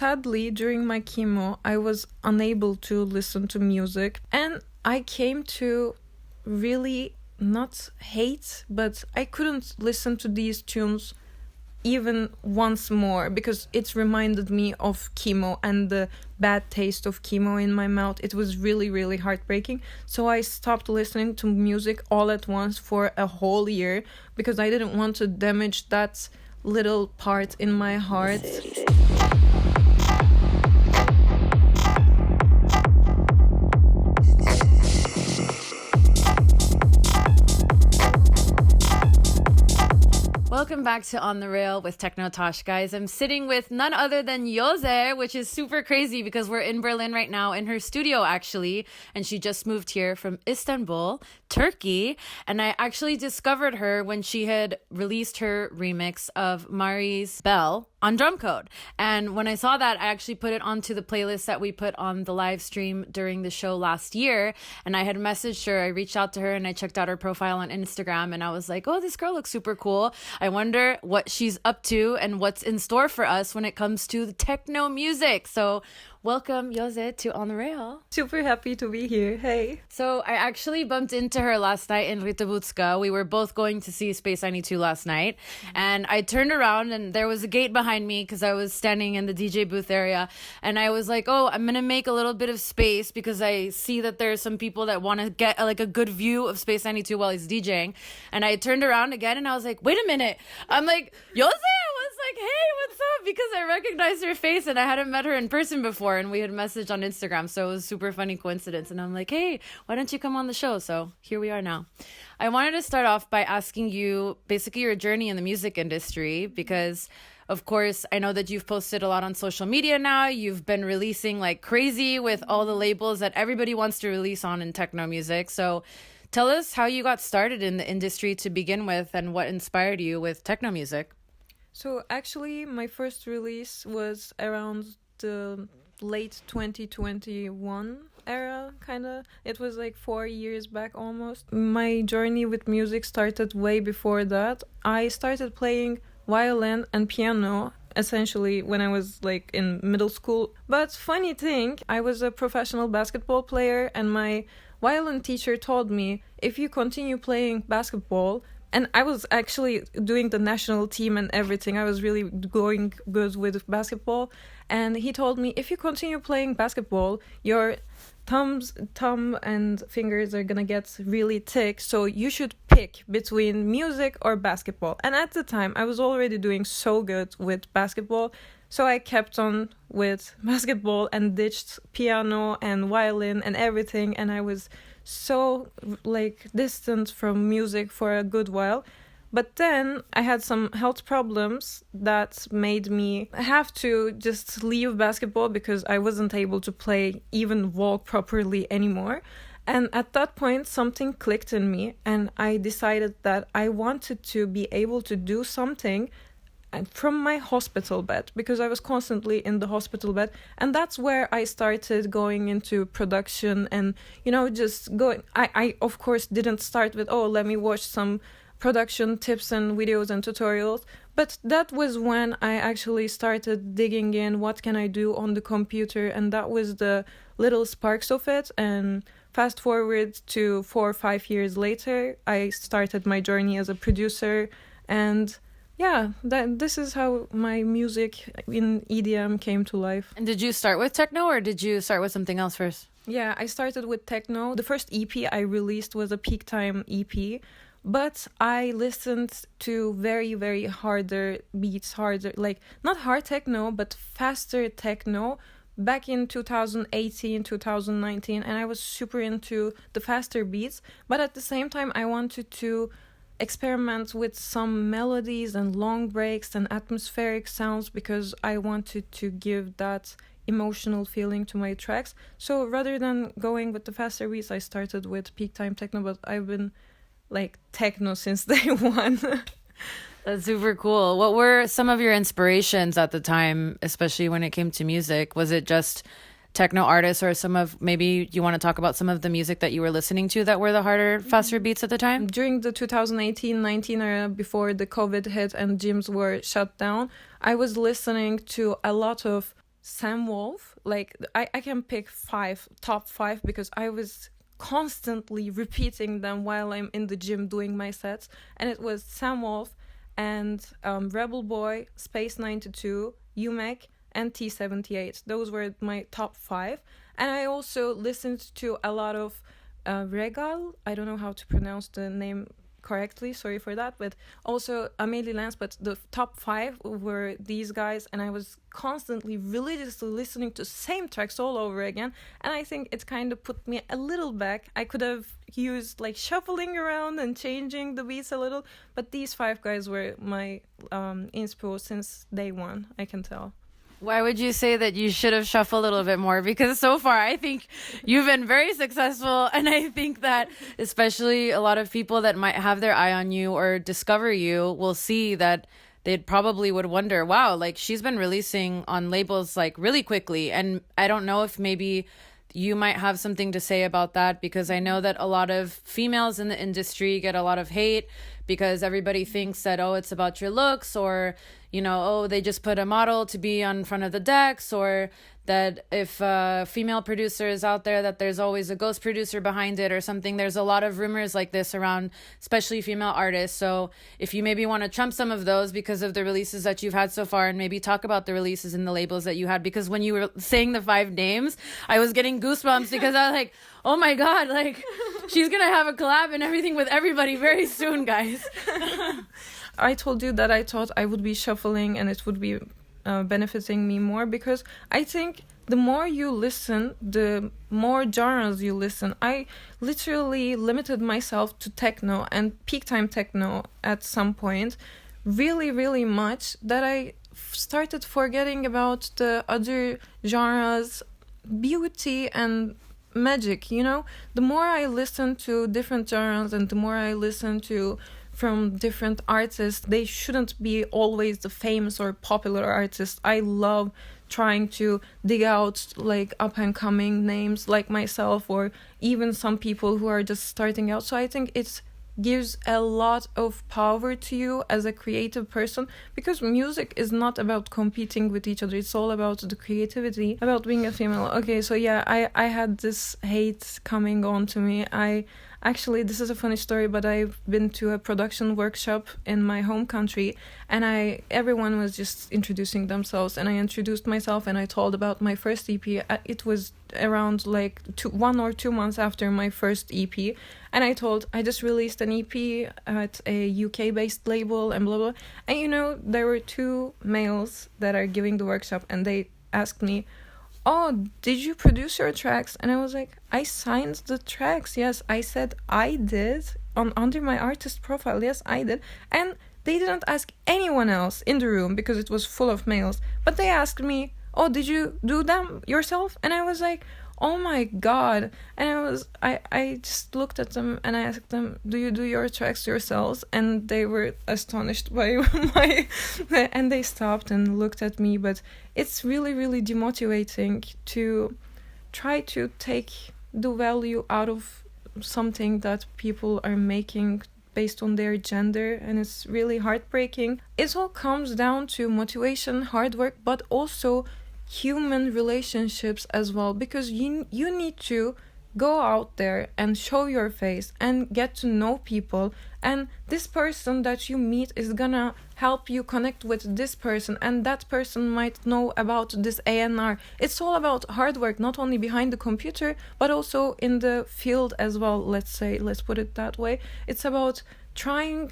sadly, during my chemo, I was unable to listen to music, and I came to really not hate, but I couldn't listen to these tunes even once more because it reminded me of chemo and the bad taste of chemo in my mouth. It was really, really heartbreaking. So I stopped listening to music all at once for a whole year because I didn't want to damage that little part in my heart. Welcome back to On The Rail with Techno Tosh, guys. I'm sitting with none other than Yozé, which is super crazy because we're in Berlin right now in her studio, actually. And she just moved here from Istanbul, Turkey. And I actually discovered her when she had released her remix of Mari's Bell on Drumcode. And when I saw that, I actually put it onto the playlist that we put on the live stream during the show last year. And I had messaged her, I reached out to her and I checked out her profile on Instagram and I was like, oh, this girl looks super cool. I wonder what she's up to and what's in store for us when it comes to the techno music. So welcome, Yozé, to On The Rail. Super happy to be here. Hey. So I actually bumped into her last night in Rytebutska. We were both going to see Space 92 last night. And I turned around and there was a gate behind me because I was standing in the DJ booth area. And I was like, oh, I'm going to make a little bit of space because I see that there are some people that want to get like a good view of Space 92 while he's DJing. And I turned around again and I was like, wait a minute. I'm like, Yozé, I was like, hey, what's up? Because I recognized her face and I hadn't met her in person before. And we had messaged on Instagram, so it was a super funny coincidence. And I'm like, hey, why don't you come on the show? So here we are now. I wanted to start off by asking you basically your journey in the music industry because, of course, I know that you've posted a lot on social media now. You've been releasing like crazy with all the labels that everybody wants to release on in techno music. So tell us how you got started in the industry to begin with and what inspired you with techno music. So actually, my first release was around the late 2021 era, kind of. It was like 4 years back almost. My journey with music started way before that. I started playing violin and piano essentially when I was like in middle school. But funny thing, I was a professional basketball player and my violin teacher told me, if you continue playing basketball, and I was actually doing the national team and everything. I was really going good with basketball. And he told me, if you continue playing basketball, your thumb and fingers are gonna get really thick. So you should pick between music or basketball. And at the time, I was already doing so good with basketball. So I kept on with basketball and ditched piano and violin and everything. And I was so like distant from music for a good while. But then I had some health problems that made me have to just leave basketball because I wasn't able to play, even walk properly anymore. And at that point, something clicked in me and I decided that I wanted to be able to do something from my hospital bed because I was constantly in the hospital bed. And that's where I started going into production and, just going. I of course didn't start with, let me watch some production tips and videos and tutorials. But that was when I actually started digging in what can I do on the computer. And that was the little sparks of it. And fast forward to 4 or 5 years later, I started my journey as a producer. And yeah, this is how my music in EDM came to life. And did you start with techno or did you start with something else first? Yeah, I started with techno. The first EP I released was a peak time EP, but I listened to very, very harder beats, like not hard techno, but faster techno back in 2018, 2019, and I was super into the faster beats, but at the same time I wanted to experiment with some melodies and long breaks and atmospheric sounds because I wanted to give that emotional feeling to my tracks. So rather than going with the faster beats, I started with peak time techno, but I've been like techno since day one. That's super cool. What were some of your inspirations at the time, especially when it came to music? Was it just techno artists or maybe you want to talk about some of the music that you were listening to that were the harder, faster beats at the time? During the 2018-19 era, before the COVID hit and gyms were shut down, I was listening to a lot of Sam Wolf. Like I can pick top five, because I was constantly repeating them while I'm in the gym doing my sets. And it was Sam Wolf and Rebel Boy, Space 92, UMEC, and T78. Those were my top five. And I also listened to a lot of Regal. I don't know how to pronounce the name correctly, sorry for that, but also Amélie Lance. But the top five were these guys, and I was constantly religiously listening to same tracks all over again, and I think it kind of put me a little back. I could have used like shuffling around and changing the beats a little, but these five guys were my inspo since day one, I can tell. Why would you say that you should have shuffled a little bit more? Because so far, I think you've been very successful. And I think that especially a lot of people that might have their eye on you or discover you will see that they'd probably would wonder, wow, like she's been releasing on labels like really quickly. And I don't know if maybe you might have something to say about that, because I know that a lot of females in the industry get a lot of hate because everybody thinks that, oh, it's about your looks, or, you know, oh, they just put a model to be on front of the decks, or that if a female producer is out there, that there's always a ghost producer behind it or something. There's a lot of rumors like this around, especially female artists. So if you maybe want to trump some of those because of the releases that you've had so far, and maybe talk about the releases and the labels that you had, because when you were saying the five names, I was getting goosebumps because I was like, oh my God, like she's going to have a collab and everything with everybody very soon, guys. I told you that I thought I would be shuffling and it would be benefiting me more, because I think the more you listen, the more genres you listen. I literally limited myself to techno and peak time techno at some point, really, really much, that I started forgetting about the other genres, beauty and magic, you know? The more I listen to different genres and the more I listen to from different artists, they shouldn't be always the famous or popular artists. I love trying to dig out like up and coming names like myself, or even some people who are just starting out. So I think it gives a lot of power to you as a creative person, because music is not about competing with each other. It's all about the creativity, about being a female. Okay, so yeah, I had this hate coming on to me. Actually, this is a funny story, but I've been to a production workshop in my home country, and everyone was just introducing themselves, and I introduced myself, and I told about my first EP. It was around like 1 or 2 months after my first EP, and I told I just released an EP at a UK-based label and blah blah. And you know, there were 2 males that are giving the workshop, and they asked me, oh, did you produce your tracks? And I was like, I signed the tracks. Yes, I said I did under my artist profile. Yes, I did. And they didn't ask anyone else in the room because it was full of males. But they asked me, oh, did you do them yourself? And I was like, oh my God. And I just looked at them and I asked them, do you do your tracks yourselves? And they were astonished by and they stopped and looked at me. But it's really, really demotivating to try to take the value out of something that people are making based on their gender, and it's really heartbreaking. It all comes down to motivation, hard work, but also human relationships as well, because you need to go out there and show your face and get to know people, and this person that you meet is gonna help you connect with this person, and that person might know about this A&R. It's all about hard work, not only behind the computer but also in the field as well. Let's put it that way. It's about trying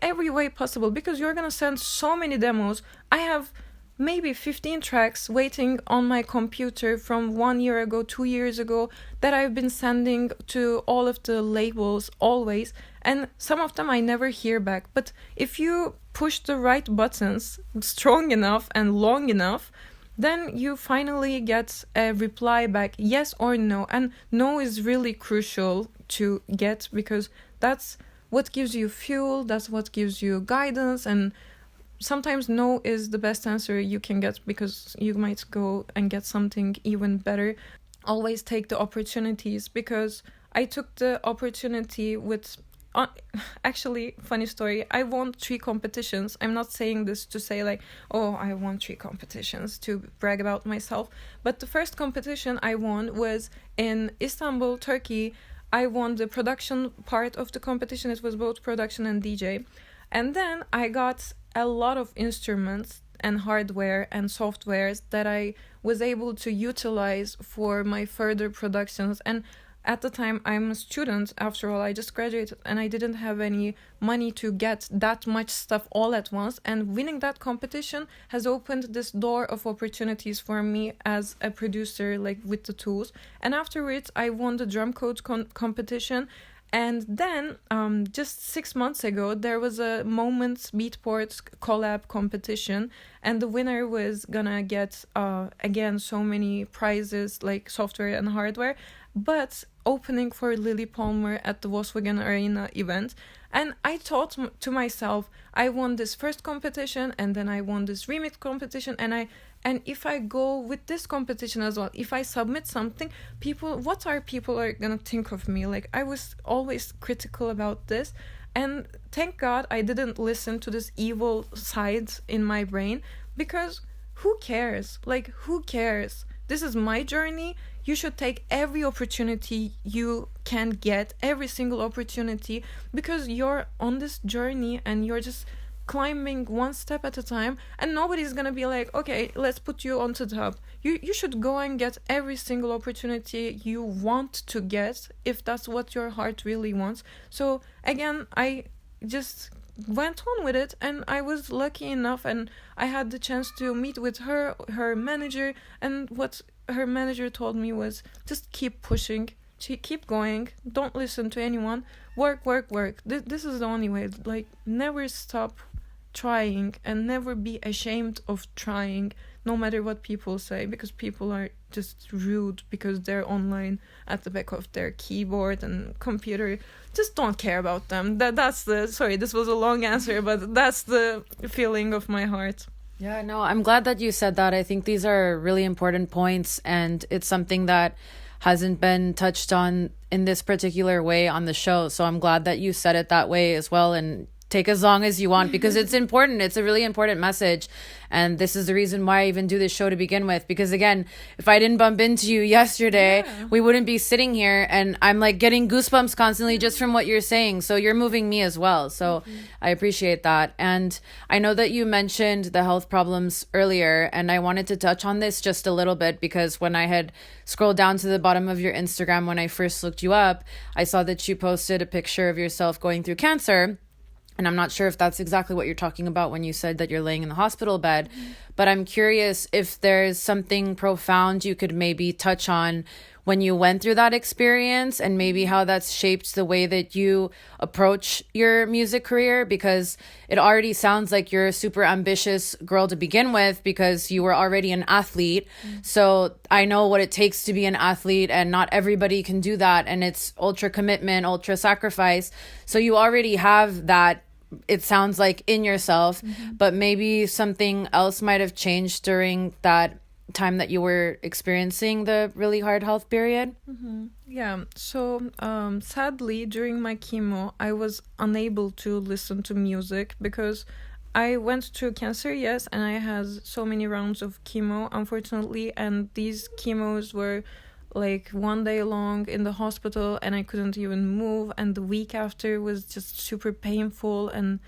every way possible, because you're gonna send so many demos. I have maybe 15 tracks waiting on my computer from 1 year ago, 2 years ago, that I've been sending to all of the labels always, and some of them I never hear back. But if you push the right buttons strong enough and long enough, then you finally get a reply back, yes or no. And no is really crucial to get, because that's what gives you fuel, that's what gives you guidance, and sometimes no is the best answer you can get, because you might go and get something even better. Always take the opportunities, because I took the opportunity with actually, funny story, I won 3 competitions. I'm not saying this to say like, oh, I won 3 competitions to brag about myself, but the first competition I won was in Istanbul, Turkey. I won the production part of the competition. It was both production and DJ. And then I got a lot of instruments and hardware and softwares that I was able to utilize for my further productions. And at the time, I'm a student, after all. I just graduated and I didn't have any money to get that much stuff all at once. And winning that competition has opened this door of opportunities for me as a producer, like with the tools. And afterwards, I won the Drumcode competition. And then, just 6 months ago, there was a Moments Beatport collab competition, and the winner was gonna get, again, so many prizes like software and hardware, but opening for Lily Palmer at the Volkswagen Arena event. And I thought to myself, I won this first competition, and then I won this remix competition, and if I go with this competition as well, if I submit something, what are people gonna think of me? Like, I was always critical about this. And thank God I didn't listen to this evil side in my brain, because who cares? Like, who cares? This is my journey. You should take every opportunity you can get, every single opportunity, because you're on this journey and you're just climbing one step at a time, and nobody's gonna be like, okay, let's put you onto the top. You should go and get every single opportunity you want to get, if that's what your heart really wants. So again, I just went on with it, and I was lucky enough, and I had the chance to meet with her manager, and what her manager told me was, just keep pushing, keep going, don't listen to anyone, work. This is the only way. Like, never stop trying, and never be ashamed of trying, no matter what people say, because people are just rude because they're online at the back of their keyboard and computer. Just don't care about them. That's the, sorry, this was a long answer, but that's the feeling of my heart. Yeah, no, I'm glad that you said that. I think these are really important points, and it's something that hasn't been touched on in this particular way on the show. So I'm glad that you said it that way as well, and take as long as you want, because it's important. It's a really important message. And this is the reason why I even do this show to begin with. Because again, if I didn't bump into you yesterday, we wouldn't be sitting here. And I'm like getting goosebumps constantly just from what you're saying. So you're moving me as well. So I appreciate that. And I know that you mentioned the health problems earlier, and I wanted to touch on this just a little bit, because when I had scrolled down to the bottom of your Instagram when I first looked you up, I saw that you posted a picture of yourself going through cancer. And I'm not sure if that's exactly what you're talking about when you said that you're laying in the hospital bed, but I'm curious if there's something profound you could maybe touch on when you went through that experience, and maybe how that's shaped the way that you approach your music career, because it already sounds like you're a super ambitious girl to begin with, because you were already an athlete. So I know what it takes to be an athlete, and not everybody can do that. And it's ultra commitment, ultra sacrifice. So you already have that, it sounds like, in yourself, but maybe something else might have changed during that time that you were experiencing the really hard health period. Yeah, so sadly, during my chemo, I was unable to listen to music, because I went through cancer, yes, and I had so many rounds of chemo, unfortunately, and these chemos were like 1 day long in the hospital, and I couldn't even move, and the week after was just super painful. And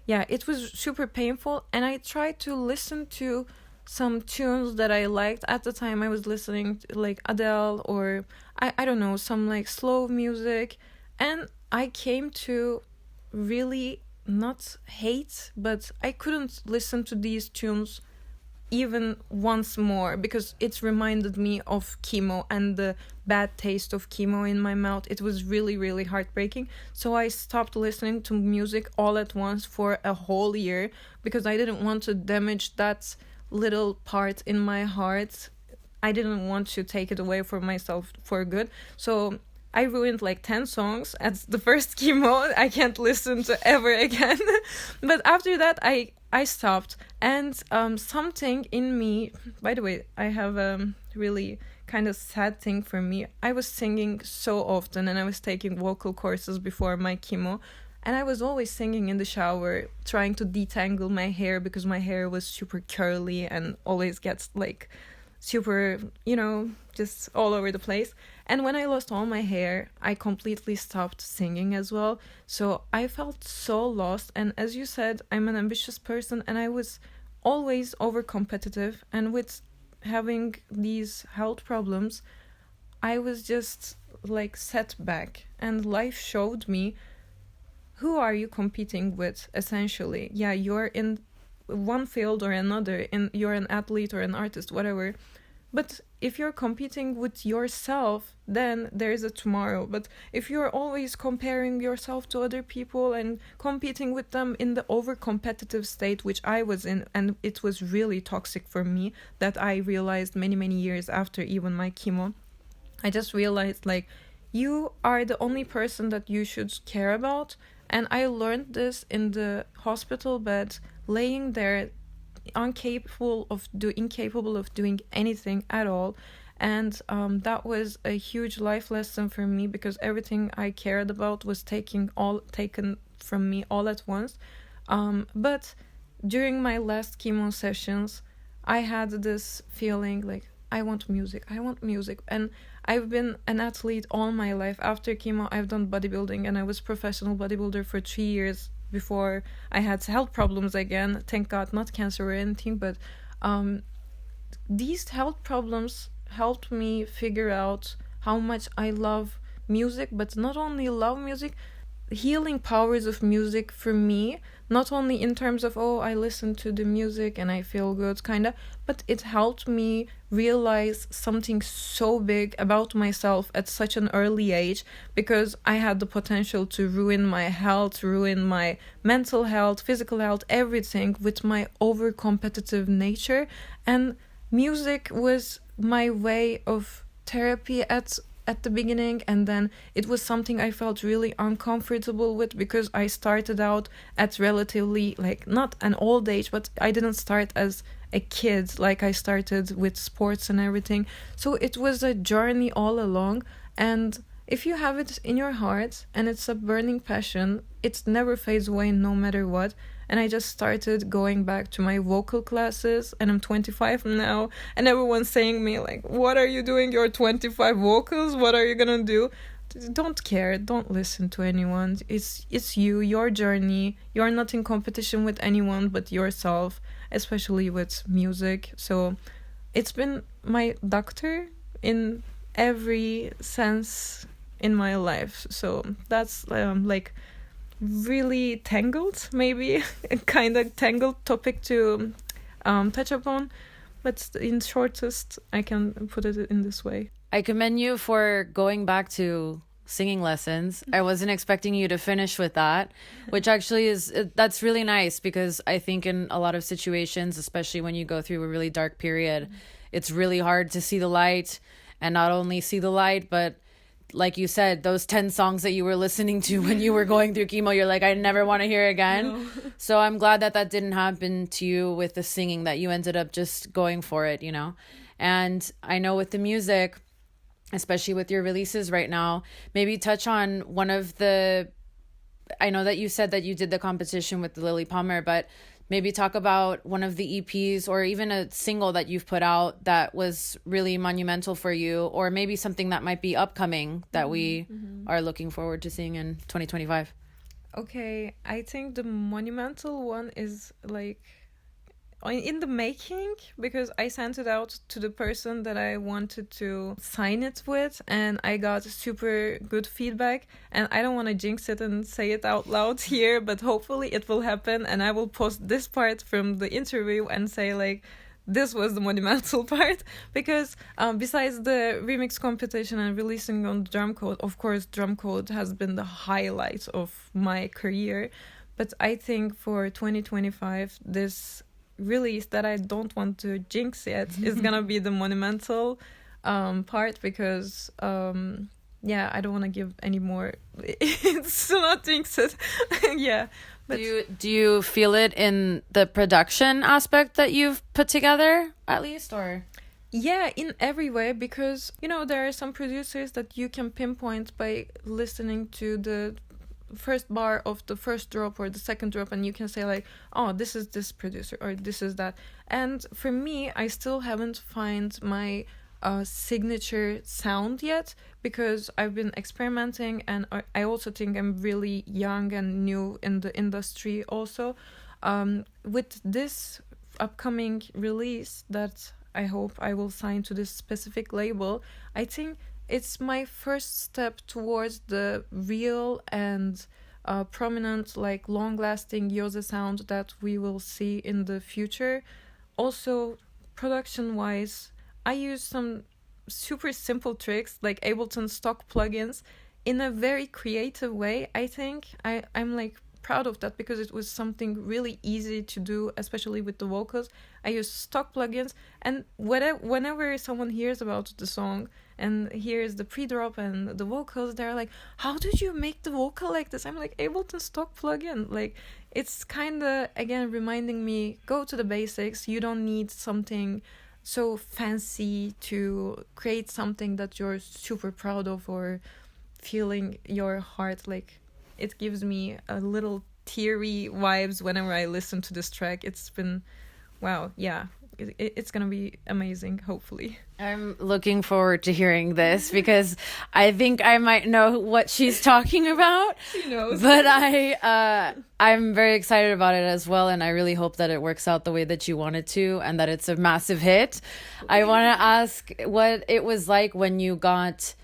yeah, it was super painful, and I tried to listen to some tunes that I liked. At the time, I was listening to like Adele, or I don't know, some like slow music, and I came to really not hate, but I couldn't listen to these tunes even once more, because it reminded me of chemo and the bad taste of chemo in my mouth. It was really, really heartbreaking. So I stopped listening to music all at once for a whole year, because I didn't want to damage that little part in my heart. I didn't want to take it away from myself for good. So I ruined like 10 songs at the first chemo. I can't listen to ever again. But after that, I stopped. And something in me, by the way, I have a really kind of sad thing for me. I was singing so often, and I was taking vocal courses before my chemo. And I was always singing in the shower, trying to detangle my hair because my hair was super curly and always gets like super, just all over the place. And when I lost all my hair, I completely stopped singing as well. So I felt so lost. And as you said, I'm an ambitious person, and I was always over competitive. And with having these health problems, I was just like set back. And life showed me, who are you competing with, essentially? Yeah, you're in one field or another, you're an athlete or an artist, whatever. But if you're competing with yourself, then there's a tomorrow. But if you're always comparing yourself to other people and competing with them in the over-competitive state, which I was in, and it was really toxic for me, that I realized many, many years after even my chemo, I just realized, like, you are the only person that you should care about. And I learned this in the hospital bed, laying there, incapable of doing anything at all. And that was a huge life lesson for me, because everything I cared about was taken from me all at once. But during my last chemo sessions, I had this feeling like, I want music. And I've been an athlete all my life. After chemo, I've done bodybuilding, and I was professional bodybuilder for 3 years before I had health problems again. Thank God, not cancer or anything, but these health problems helped me figure out how much I love music, but not only love music, healing powers of music for me, not only in terms of, I listen to the music and I feel good, kinda, but it helped me realize something so big about myself at such an early age, because I had the potential to ruin my health, ruin my mental health, physical health, everything with my over-competitive nature. And music was my way of therapy at the beginning, and then it was something I felt really uncomfortable with, because I started out at relatively, like, not an old age, but I didn't start as a kid, like I started with sports and everything. So it was a journey all along, and if you have it in your heart and it's a burning passion, it never fades away no matter what. And I just started going back to my vocal classes, and I'm 25 now, and everyone's saying me like, what are you doing? You're 25 vocals? What are you gonna do? Don't care. Don't listen to anyone. It's you, your journey. You're not in competition with anyone but yourself, especially with music. So it's been my doctor in every sense in my life. So that's like really tangled, maybe a kind of tangled topic to touch upon, but in shortest I can put it in this way. I commend you for going back to singing lessons. I wasn't expecting you to finish with that, which actually that's really nice, because I think in a lot of situations, especially when you go through a really dark period, it's really hard to see the light, and not only see the light, but like you said, those 10 songs that you were listening to when you were going through chemo, you're like, I never want to hear again. No. So I'm glad that didn't happen to you with the singing, that you ended up just going for it, And I know with the music, especially with your releases right now, maybe touch on one of the, I know that you said that you did the competition with the Lily Palmer, but maybe talk about one of the EPs or even a single that you've put out that was really monumental for you, or maybe something that might be upcoming that we are looking forward to seeing in 2025. Okay, I think the monumental one is like in the making, because I sent it out to the person that I wanted to sign it with, and I got super good feedback. And I don't want to jinx it and say it out loud here, but hopefully it will happen, and I will post this part from the interview and say like, this was the monumental part, because besides the remix competition and releasing on Drumcode, of course Drumcode has been the highlight of my career, but I think for 2025, this release that I don't want to jinx yet is gonna be the monumental part, because yeah, I don't want to give any more. It's not jinxed. Yeah, but Do you feel it in the production aspect that you've put together, at least, or? yeah, in every way, because there are some producers that you can pinpoint by listening to the first bar of the first drop or the second drop, and you can say like, oh, this is this producer or this is that. And for me, I still haven't found my signature sound yet, because I've been experimenting, and I also think I'm really young and new in the industry also. With this upcoming release that I hope I will sign to this specific label, I think it's my first step towards the real and prominent, like long-lasting Yozé sound that we will see in the future. Also, production-wise, I use some super simple tricks like Ableton stock plugins in a very creative way. I think I'm like proud of that, because it was something really easy to do, especially with the vocals. I use stock plugins, and whenever someone hears about the song and hears the pre-drop and the vocals, they're like, how did you make the vocal like this? I'm like, Ableton stock plugin. Like, it's kind of, again, reminding me, go to the basics. You don't need something so fancy to create something that you're super proud of or feeling your heart. Like, it gives me a little teary vibes whenever I listen to this track. It's been, wow, yeah, it's gonna be amazing, hopefully. I'm looking forward to hearing this, because I think I might know what she's talking about. She knows. But I'm very excited about it as well, and I really hope that it works out the way that you want it to, and that it's a massive hit. I want to ask what it was like when you got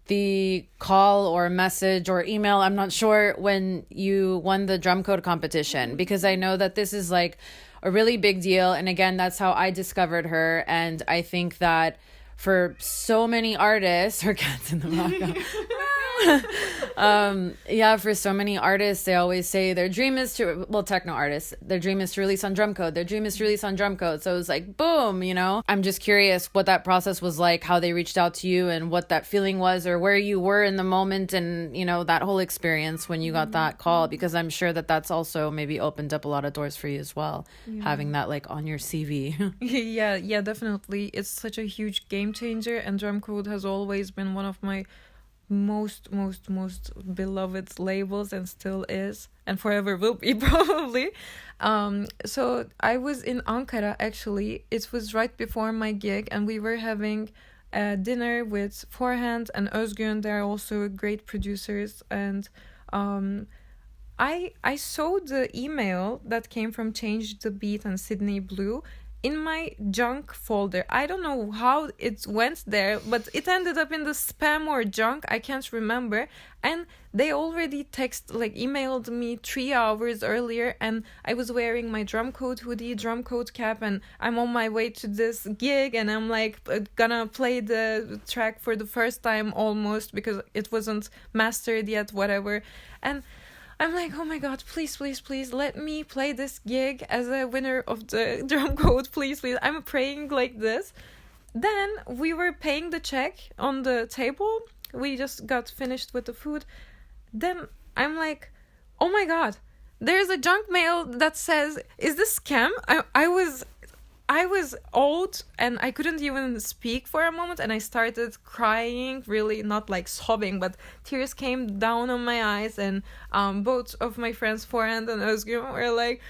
the call or message or email, I'm not sure, when you won the Drumcode competition, because I know that this is like a really big deal. And again, that's how I discovered her. And I think that for so many artists, her cat's in the background. For so many artists, they always say their dream is to, techno artists, their dream is to release on Drumcode. Their dream is to release on Drumcode. So it was like, boom, I'm just curious what that process was like, how they reached out to you, and what that feeling was, or where you were in the moment, and, that whole experience when you got that call, because I'm sure that that's also maybe opened up a lot of doors for you as well, having that like on your CV. Yeah, definitely. It's such a huge game changer, and Drumcode has always been one of my most beloved labels, and still is, and forever will be, probably. So I was in Ankara, actually. It was right before my gig, and we were having a dinner with Forehand and Özgün. They're also great producers, and I saw the email that came from Change the Beat and Sydney Blue in my junk folder. I don't know how it went there, but it ended up in the spam or junk. I can't remember. And they already emailed me 3 hours earlier, and I was wearing my Drumcode hoodie, Drumcode cap, and I'm on my way to this gig, and I'm like gonna play the track for the first time almost, because it wasn't mastered yet, whatever. And I'm like, oh my god, please, let me play this gig as a winner of the Drumcode, please. I'm praying like this. Then we were paying the check on the table. We just got finished with the food. Then I'm like, oh my god, there's a junk mail that says, is this scam? I was old, and I couldn't even speak for a moment, and I started crying, really, not like sobbing, but tears came down on my eyes, and both of my friends, Forehand and Özgün, were like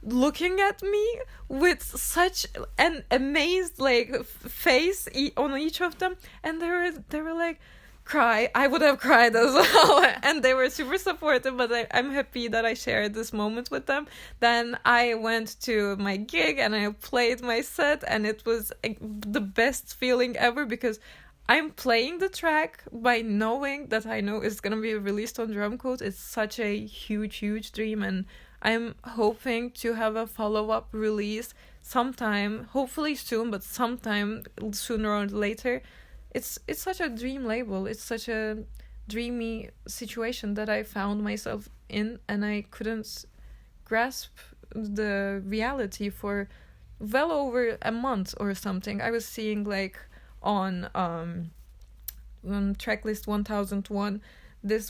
looking at me with such an amazed face on each of them, and they were like, cry. I would have cried as well. And they were super supportive, but I'm happy that I shared this moment with them. Then I went to my gig and I played my set, and it was the best feeling ever, because I'm playing the track by knowing that I know it's gonna be released on Drumcode. It's such a huge dream, and I'm hoping to have a follow-up release sometime, hopefully soon, but sometime sooner or later. It's such a dream label. It's such a dreamy situation that I found myself in, and I couldn't grasp the reality for well over a month or something. I was seeing on track list 1001, this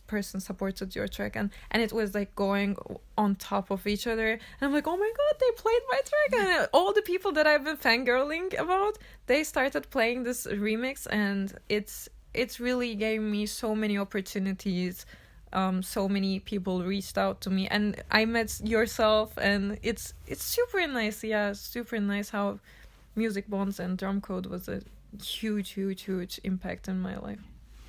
person supported your track, and it was like going on top of each other, and I'm like, oh my god, they played my track, and all the people that I've been fangirling about, they started playing this remix, and it's really gave me so many opportunities. So many people reached out to me, and I met yourself, and it's super nice. Yeah, super nice how Music Bonds and Drumcode was a huge impact in my life.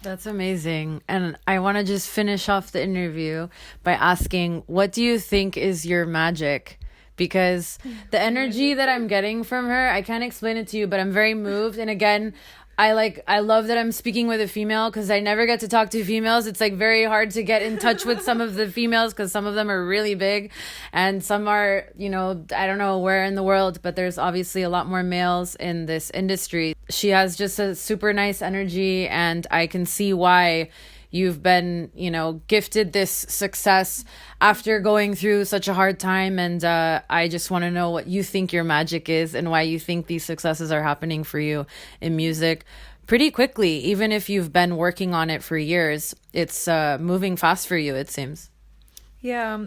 That's amazing. And I want to just finish off the interview by asking, what do you think is your magic? Because the energy that I'm getting from her, I can't explain it to you, but I'm very moved. And again, I love that I'm speaking with a female, because I never get to talk to females. It's like very hard to get in touch with some of the females, because some of them are really big and some are, you know, I don't know where in the world, but there's obviously a lot more males in this industry. She has just a super nice energy, and I can see why you've been, you know, gifted this success after going through such a hard time. And I just want to know what you think your magic is, and why you think these successes are happening for you in music pretty quickly. Even if you've been working on it for years, it's moving fast for you, it seems. Yeah,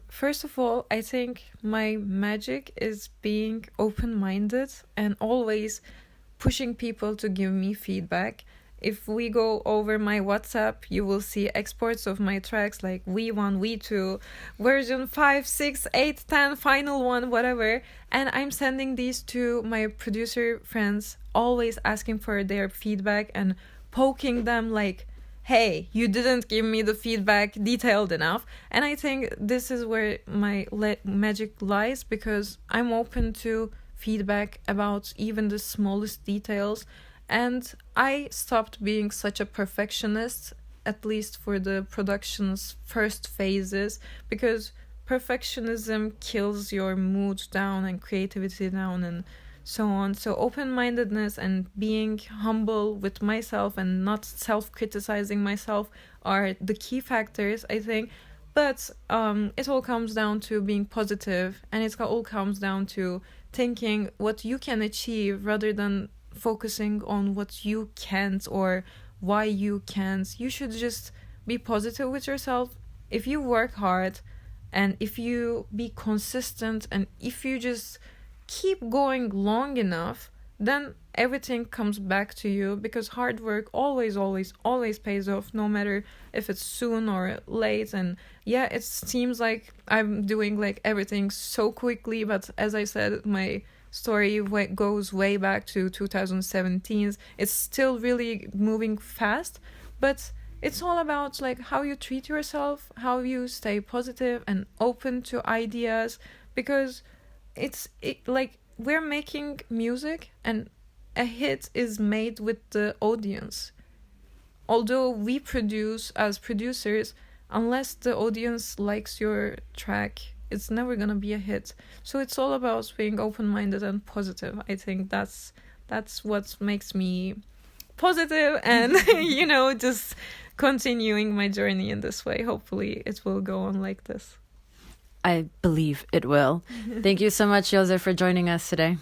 first of all, I think my magic is being open-minded and always pushing people to give me feedback. If we go over my WhatsApp, you will see exports of my tracks like V1, V2, version 5, 6, 8, 10, final one, whatever. And I'm sending these to my producer friends, always asking for their feedback and poking them like, hey, you didn't give me the feedback detailed enough. And I think this is where my magic lies, because I'm open to feedback about even the smallest details. And I stopped being such a perfectionist, at least for the production's first phases, because perfectionism kills your mood down and creativity down and so on. So open-mindedness and being humble with myself and not self-criticizing myself are the key factors, I think. But it all comes down to being positive, and it all comes down to thinking what you can achieve rather than focusing on what you can't or why you can't. You should just be positive with yourself. If you work hard, and if you be consistent, and if you just keep going long enough, then everything comes back to you, because hard work always pays off, no matter if it's soon or late. And yeah, it seems like I'm doing like everything so quickly, but as I said, my story goes way back to 2017. It's still really moving fast, but it's all about like how you treat yourself, how you stay positive and open to ideas, because it's like we're making music, and a hit is made with the audience. Although we produce as producers, unless the audience likes your track, it's never gonna be a hit. So it's all about being open-minded and positive. I think that's what makes me positive and you know, just continuing my journey in this way. Hopefully it will go on like this. I believe it will. Thank you so much, Yozé, for joining us today.